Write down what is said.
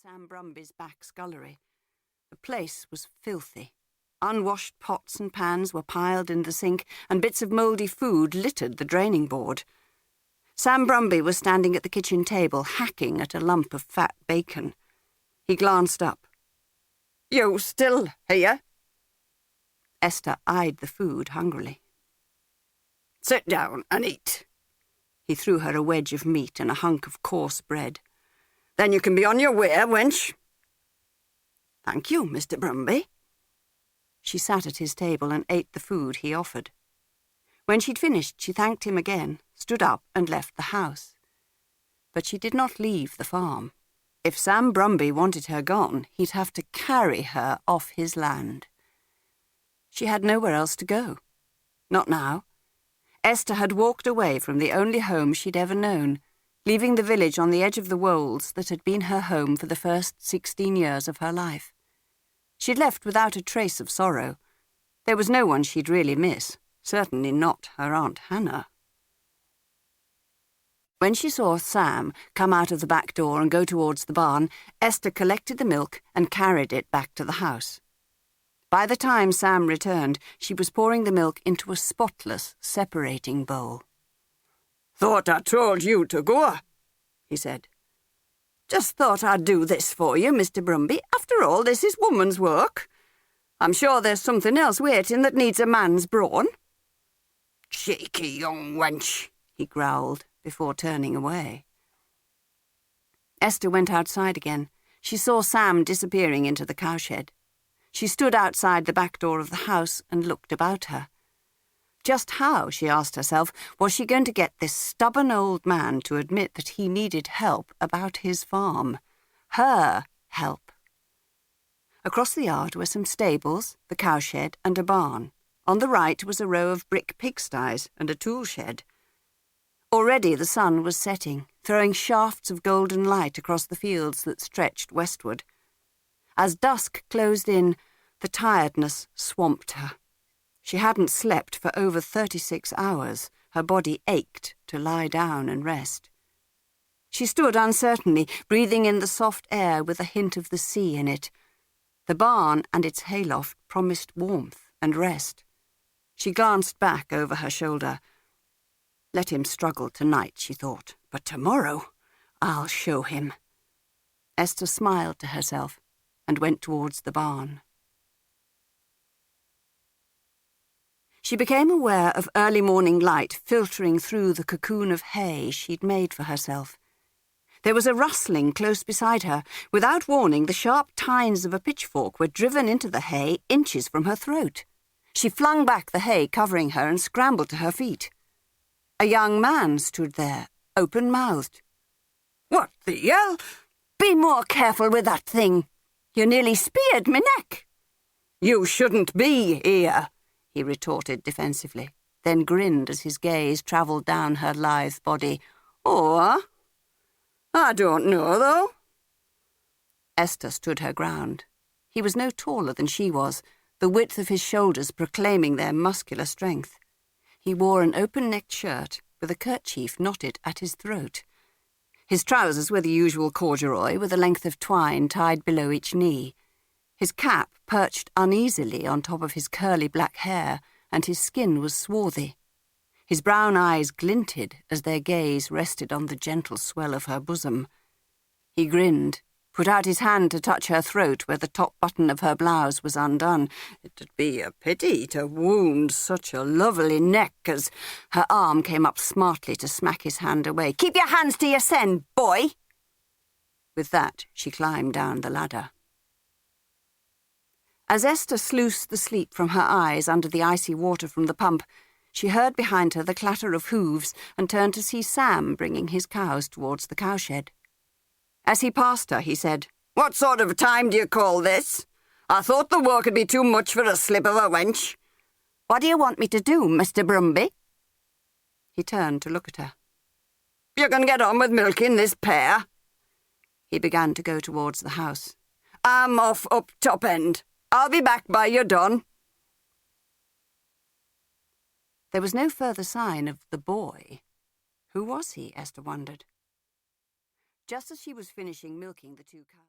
Sam Brumby's back scullery. The place was filthy. Unwashed pots and pans were piled in the sink, and bits of mouldy food littered the draining board. Sam Brumby was standing at the kitchen table, hacking at a lump of fat bacon. He glanced up. "You still here?" Esther eyed the food hungrily. "Sit down and eat." He threw her a wedge of meat and a hunk of coarse bread. "Then you can be on your way, wench." "Thank you, Mr. Brumby." She sat at his table and ate the food he offered. When she'd finished, she thanked him again, stood up and left the house. But she did not leave the farm. If Sam Brumby wanted her gone, he'd have to carry her off his land. She had nowhere else to go. Not now. Esther had walked away from the only home she'd ever known, leaving the village on the edge of the wolds that had been her home for the first 16 years of her life. She'd left without a trace of sorrow. There was no one she'd really miss, certainly not her Aunt Hannah. When she saw Sam come out of the back door and go towards the barn, Esther collected the milk and carried it back to the house. By the time Sam returned, she was pouring the milk into a spotless separating bowl. "Thought I told you to go," he said. "Just thought I'd do this for you, Mr. Brumby. After all, this is woman's work. I'm sure there's something else waiting that needs a man's brawn." "Cheeky young wench," he growled, before turning away. Esther went outside again. She saw Sam disappearing into the cowshed. She stood outside the back door of the house and looked about her. Just how, she asked herself, was she going to get this stubborn old man to admit that he needed help about his farm? Her help. Across the yard were some stables, the cowshed, and a barn. On the right was a row of brick pigsties and a tool shed. Already the sun was setting, throwing shafts of golden light across the fields that stretched westward. As dusk closed in, the tiredness swamped her. She hadn't slept for over 36 hours. Her body ached to lie down and rest. She stood uncertainly, breathing in the soft air with a hint of the sea in it. The barn and its hayloft promised warmth and rest. She glanced back over her shoulder. Let him struggle tonight, she thought, but tomorrow I'll show him. Esther smiled to herself and went towards the barn. She became aware of early morning light filtering through the cocoon of hay she'd made for herself. There was a rustling close beside her. Without warning, the sharp tines of a pitchfork were driven into the hay inches from her throat. She flung back the hay covering her and scrambled to her feet. A young man stood there, open-mouthed. "What the hell? Be more careful with that thing. You nearly speared me neck." "You shouldn't be here," he retorted defensively, then grinned as his gaze travelled down her lithe body. "Oh, I don't know, though." Esther stood her ground. He was no taller than she was, the width of his shoulders proclaiming their muscular strength. He wore an open-necked shirt with a kerchief knotted at his throat. His trousers were the usual corduroy with a length of twine tied below each knee. His cap perched uneasily on top of his curly black hair, and his skin was swarthy. His brown eyes glinted as their gaze rested on the gentle swell of her bosom. He grinned, put out his hand to touch her throat where the top button of her blouse was undone. It'd be a pity to wound such a lovely neck as... Her arm came up smartly to smack his hand away. "Keep your hands to yourself, boy!" With that, she climbed down the ladder. As Esther sluiced the sleep from her eyes under the icy water from the pump, she heard behind her the clatter of hooves and turned to see Sam bringing his cows towards the cowshed. As he passed her, he said, "What sort of time do you call this? I thought the work would be too much for a slip of a wench. What do you want me to do, Mr. Brumby?" He turned to look at her. "You can get on with milking this pair." He began to go towards the house. "I'm off up top end. I'll be back by your done." There was no further sign of the boy. Who was he, Esther wondered. Just as she was finishing milking the two cows...